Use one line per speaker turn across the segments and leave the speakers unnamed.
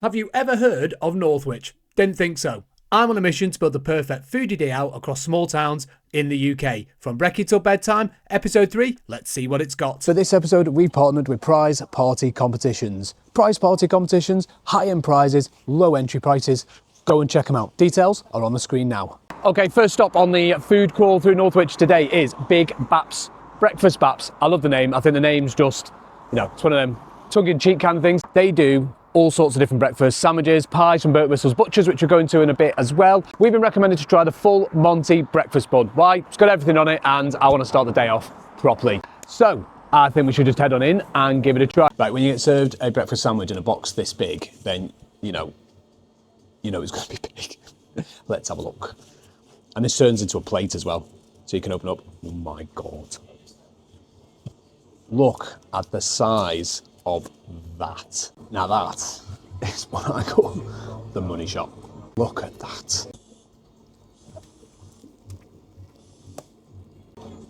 Have you ever heard of Northwich? Didn't think so. I'm on a mission to build the perfect foodie day out across small towns in the UK. From Brekkie till Bedtime, episode 3, let's see what it's got.
For this episode, we've partnered with prize party competitions. Prize party competitions, high-end prizes, low entry prices. Go and check them out. Details are on the screen now. Okay, first stop on the food crawl through Northwich today is Big Baps. Breakfast Baps. I love the name. I think the name's just, it's one of them tongue-in-cheek kind of things. They do all sorts of different breakfasts, sandwiches, pies from Birtwisle's Butchers, which we're going to in a bit as well. We've been recommended to try the full Monty breakfast bun. Why? It's got everything on it and I want to start the day off properly. So I think we should just head on in and give it a try. Right, when you get served a breakfast sandwich in a box this big, then you know it's going to be big. Let's have a look. And this turns into a plate as well, so you can open up. Oh my God. Look at the size of that. Now that is what I call the money shot. Look at that.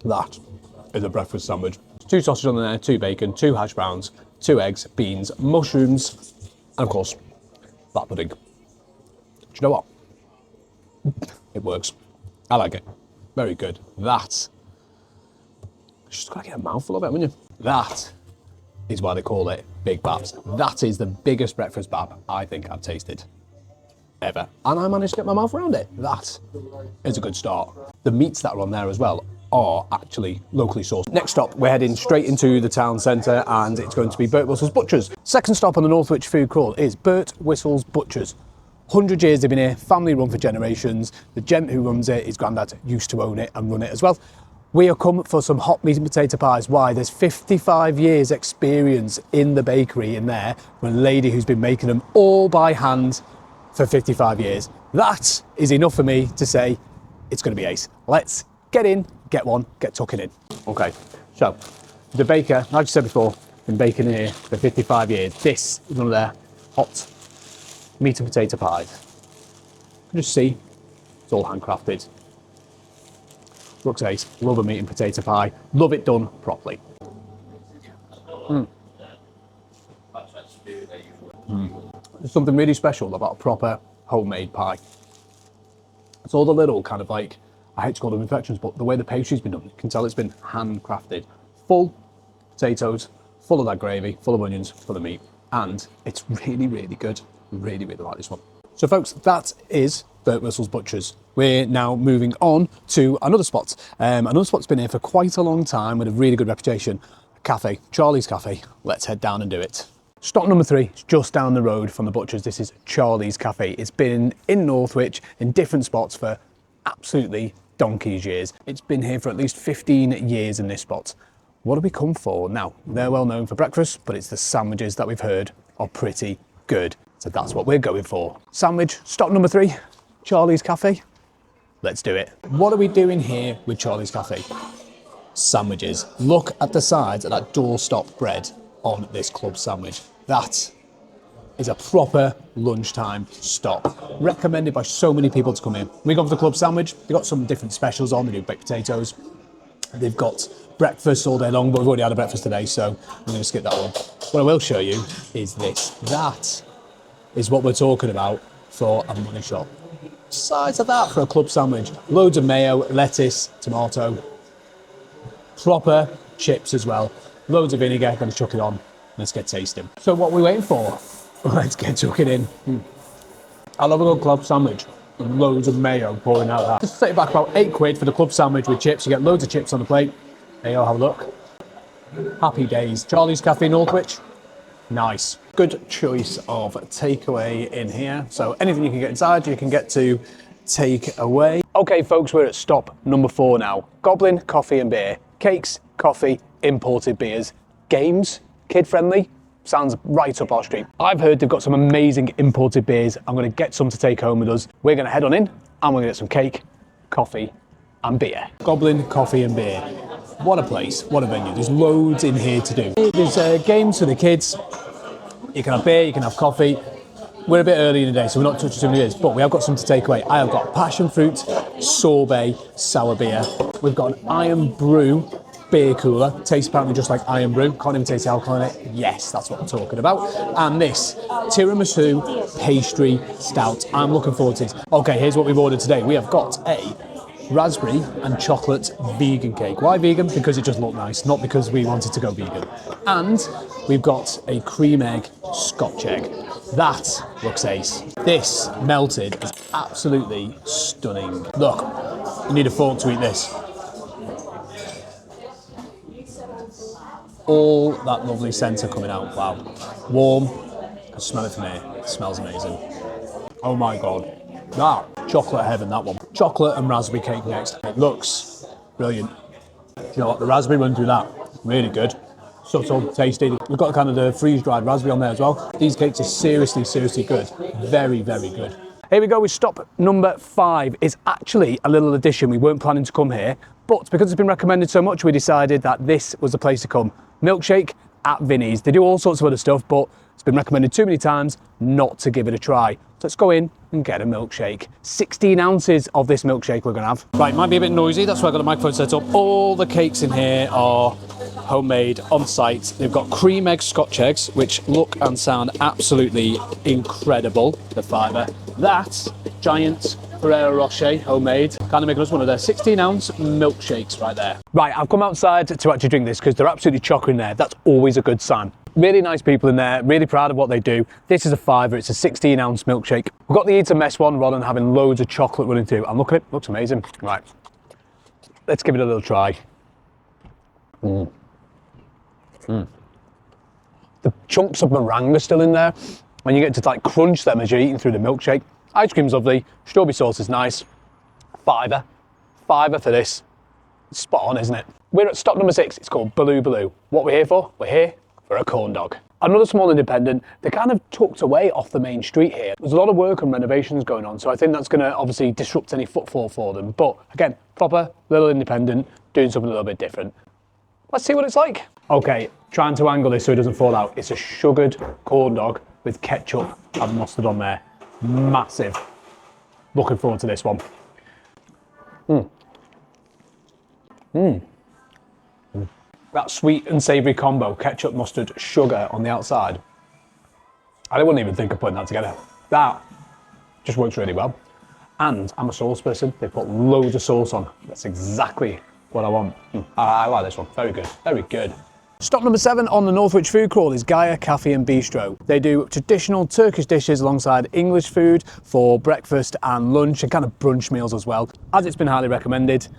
That is a breakfast sandwich. 2 sausages on there, 2 bacon, 2 hash browns, 2 eggs, beans, mushrooms, and of course, that pudding. Do you know what? It works. I like it. Very good. That. You just gotta get a mouthful of it, haven't you? That is why they call it Big Baps. That is the biggest breakfast bap I think I've tasted ever. And I managed to get my mouth around it. That is a good start. The meats that are on there as well are actually locally sourced. Next stop, we're heading straight into the town centre and it's going to be Birtwisle's Butchers. Second stop on the Northwich food crawl is Birtwisle's Butchers. 100 years they've been here, family run for generations. The gent who runs it, his granddad used to own it and run it as well. We are come for some hot meat and potato pies. Why? There's 55 years experience in the bakery in there from a lady who's been making them all by hand for 55 years. That is enough for me to say it's going to be ace. Let's get in, get one, get tucking in. Okay, so the baker, like I said before, been baking here for 55 years. This is one of their hot meat and potato pies. You can just see it's all handcrafted. Looks ace. Love a meat and potato pie. Love it done properly. There's something really special about a proper homemade pie. It's all the little kind of like, I hate to call them imperfections, but the way the pastry's been done, you can tell it's been handcrafted. Full potatoes, full of that gravy, full of onions, full of meat. And it's really, really good. Really, really like this one. So folks, that is Birtwisle's Butchers. We're now moving on to another spot. Another spot's been here for quite a long time with a really good reputation. A cafe, Charlie's Cafe. Let's head down and do it. Stop number 3 is just down the road from the Butchers. This is Charlie's Cafe. It's been in Northwich in different spots for absolutely donkey's years. It's been here for at least 15 years in this spot. What do we come for? Now, they're well known for breakfast, but it's the sandwiches that we've heard are pretty good. So that's what we're going for. Sandwich, stop number 3, Charlie's Cafe. Let's do it. What are we doing here with Charlie's Cafe? Sandwiches. Look at the size of that doorstop bread on this club sandwich. That is a proper lunchtime stop. Recommended by so many people to come in. We go for the club sandwich. They've got some different specials on. They do baked potatoes. They've got breakfast all day long, but we've already had a breakfast today, so I'm going to skip that one. What I will show you is this. That is what we're talking about for a money shot. Size of that for a club sandwich. Loads of mayo, lettuce, tomato. Proper chips as well. Loads of vinegar, gonna chuck it on. Let's get tasting. So what are we waiting for? Let's get tucking in. I love a good club sandwich. Loads of mayo pouring out that. Just set it back about £8 for the club sandwich with chips. You get loads of chips on the plate. There you go, have a look. Happy days. Charlie's Cafe Northwich. Nice. Good choice of takeaway in here. So anything you can get inside, you can get to take away. Okay, folks, we're at stop number 4 now. Goblin Coffee and Beer. Cakes, coffee, imported beers. Games, kid-friendly. Sounds right up our street. I've heard they've got some amazing imported beers. I'm going to get some to take home with us. We're going to head on in and we're going to get some cake, coffee and beer. Goblin Coffee and Beer. What a place, what a venue. There's loads in here to do. There's games for the kids. You can have beer, you can have coffee. We're a bit early in the day, so we're not touching too many beers, but we have got some to take away. I have got passion fruit, sorbet, sour beer. We've got an iron brew beer cooler. Tastes apparently just like iron brew. Can't even taste the alcohol in it. Yes, that's what I'm talking about. And this tiramisu pastry stout. I'm looking forward to this. Okay, here's what we've ordered today. We have got a raspberry and chocolate vegan cake. Why vegan? Because it just looked nice, not because we wanted to go vegan. And we've got a cream egg scotch egg. That looks ace. This melted is absolutely stunning. Look, you need a fork to eat this. All that lovely centre coming out. Wow. Warm. I can smell it from here. It smells amazing. Oh my God. That, chocolate heaven, that one. Chocolate and raspberry cake next. It looks brilliant. You know what, the raspberry run through that, really good. Subtle, tasty. We've got kind of the freeze-dried raspberry on there as well. These cakes are seriously, seriously good. Very, very good. Here we go with stop number 5. It's actually a little addition. We weren't planning to come here, but because it's been recommended so much, we decided that this was the place to come. Milkshake at Vinnies. They do all sorts of other stuff, but it's been recommended too many times not to give it a try. So let's go in and get a milkshake. 16 ounces of this milkshake we're gonna have. Right, might be a bit noisy, that's why I've got the microphone set up. All the cakes in here are homemade on site. They've got cream egg scotch eggs, which look and sound absolutely incredible, the fibre. That giant Ferrero Rocher, homemade, kind of making us one of their 16-ounce milkshakes right there. Right, I've come outside to actually drink this because they're absolutely chocker in there. That's always a good sign. Really nice people in there, really proud of what they do. This is a fiver, it's a 16-ounce milkshake. We've got the eat and mess one rather than having loads of chocolate running through. And look at it, looks amazing. Right, let's give it a little try. The chunks of meringue are still in there, and you get to like crunch them as you're eating through the milkshake. Ice cream's lovely, strawberry sauce is nice. Fiver for this. It's spot on, isn't it? We're at stop number 6, it's called Baloo Baloo. What we're here for? We're here for a corn dog. Another small independent, they're kind of tucked away off the main street here. There's a lot of work and renovations going on, so I think that's gonna obviously disrupt any footfall for them. But again, proper little independent, doing something a little bit different. Let's see what it's like. Okay, trying to angle this so it doesn't fall out. It's a sugared corn dog with ketchup and mustard on there. Massive. Looking forward to this one. That sweet and savoury combo, ketchup, mustard, sugar on the outside. I wouldn't even think of putting that together. That just works really well. And I'm a sauce person. They put loads of sauce on. That's exactly what I want. I like this one. Very good. Very good. Stop number 7 on the Northwich food crawl is Gaia Cafe and Bistro. They do traditional Turkish dishes alongside English food for breakfast and lunch and kind of brunch meals as well. As it's been highly recommended,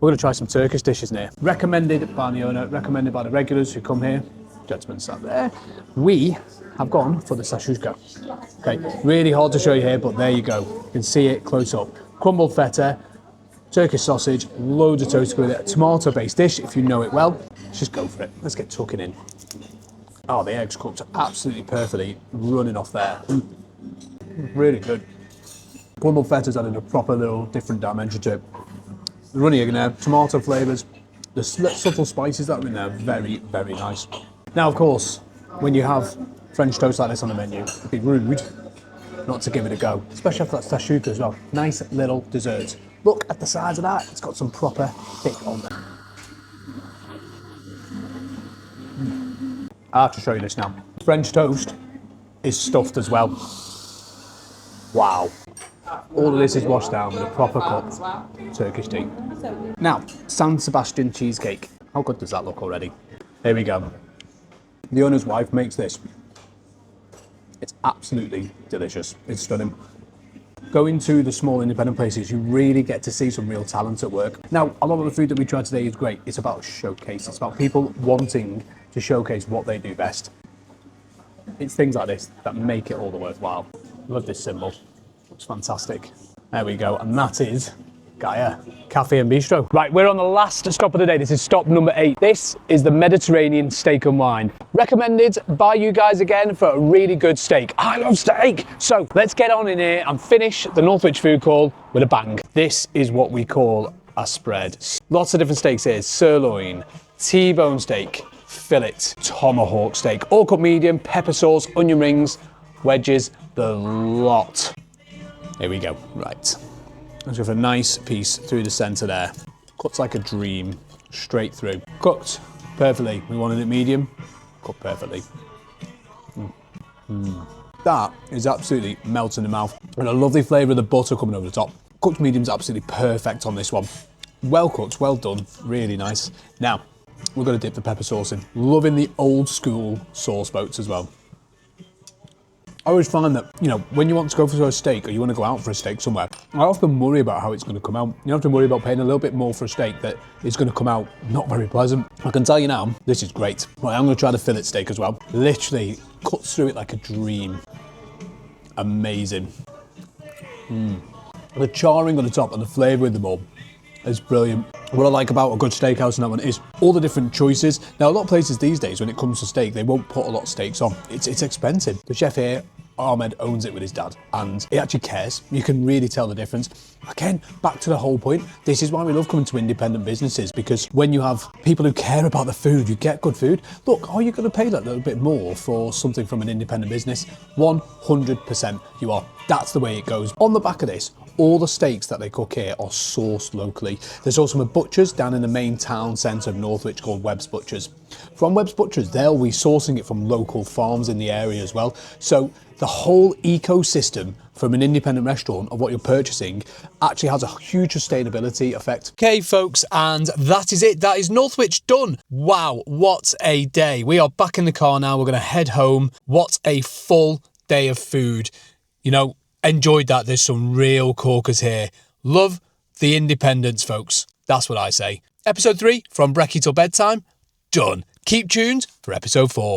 we're going to try some Turkish dishes in here. Recommended by the owner, recommended by the regulars who come here. Gentleman sat there. We have gone for the sashshouka. Okay, really hard to show you here, but there you go. You can see it close up. Crumbled feta, Turkish sausage, loads of toast with it, a tomato-based dish if you know it well. Let's just go for it. Let's get tucking in. Oh, the eggs cooked absolutely perfectly, running off there. Really good. Crumbled feta's added a proper little different dimension to it. The runny egg in there, tomato flavours, the subtle spices that are in there, very, very nice. Now, of course, when you have French toast like this on the menu, it'd be rude not to give it a go, especially after that sashshouka as well. Nice little dessert. Look at the size of that. It's got some proper thick on there. I have to show you this now. French toast is stuffed as well. Wow. All of this is washed down with a proper cup Turkish tea. Now, San Sebastian cheesecake. How good does that look already? Here we go. The owner's wife makes this. It's absolutely delicious. It's stunning. Going to the small independent places, you really get to see some real talent at work. Now, a lot of the food that we tried today is great. It's about showcase. It's about people wanting to showcase what they do best. It's things like this that make it all the worthwhile. Love this symbol. Looks fantastic. There we go. And that is Gaia Cafe and Bistro. Right, we're on the last stop of the day. This is stop number 8. This is the Mediterranean Steak and Wine. Recommended by you guys again for a really good steak. I love steak! So let's get on in here and finish the Northwich food call with a bang. This is what we call a spread. Lots of different steaks here. Sirloin, T-bone steak, fillet, tomahawk steak, all cut medium, pepper sauce, onion rings, wedges, the lot. Here we go. Right. Let's go for a nice piece through the centre there. Cuts like a dream, straight through. Cooked perfectly. We wanted it medium, cooked perfectly. That is absolutely melting in the mouth. And a lovely flavour of the butter coming over the top. Cooked medium's absolutely perfect on this one. Well cooked, well done, really nice. Now, we're going to dip the pepper sauce in. Loving the old school sauce boats as well. I always find that, you know, when you want to go for a steak or you want to go out for a steak somewhere, I often worry about how it's going to come out. You have to worry about paying a little bit more for a steak that is going to come out not very pleasant. I can tell you now, this is great. Right, I'm going to try the fillet steak as well. Literally cuts through it like a dream. Amazing. The charring on the top and the flavour of them all is brilliant. What I like about a good steakhouse in that one is all the different choices. Now, a lot of places these days, when it comes to steak, they won't put a lot of steaks on. It's expensive. The chef here, Ahmed, owns it with his dad, and he actually cares. You can really tell the difference. Again, back to the whole point. This is why we love coming to independent businesses, because when you have people who care about the food, you get good food. Look, are you going to pay that little bit more for something from an independent business? 100% you are. That's the way it goes. On the back of this, all the steaks that they cook here are sourced locally. There's also a butcher's down in the main town centre of Northwich called Webb's Butchers. From Webb's Butchers, they'll be sourcing it from local farms in the area as well. So the whole ecosystem from an independent restaurant of what you're purchasing actually has a huge sustainability effect.
Okay, folks, and that is it. That is Northwich done. Wow, what a day. We are back in the car now. We're going to head home. What a full day of food. You know, enjoyed that. There's some real corkers here. Love the independence, folks. That's what I say. Episode 3, from Brekkie till bedtime, done. Keep tuned for episode 4.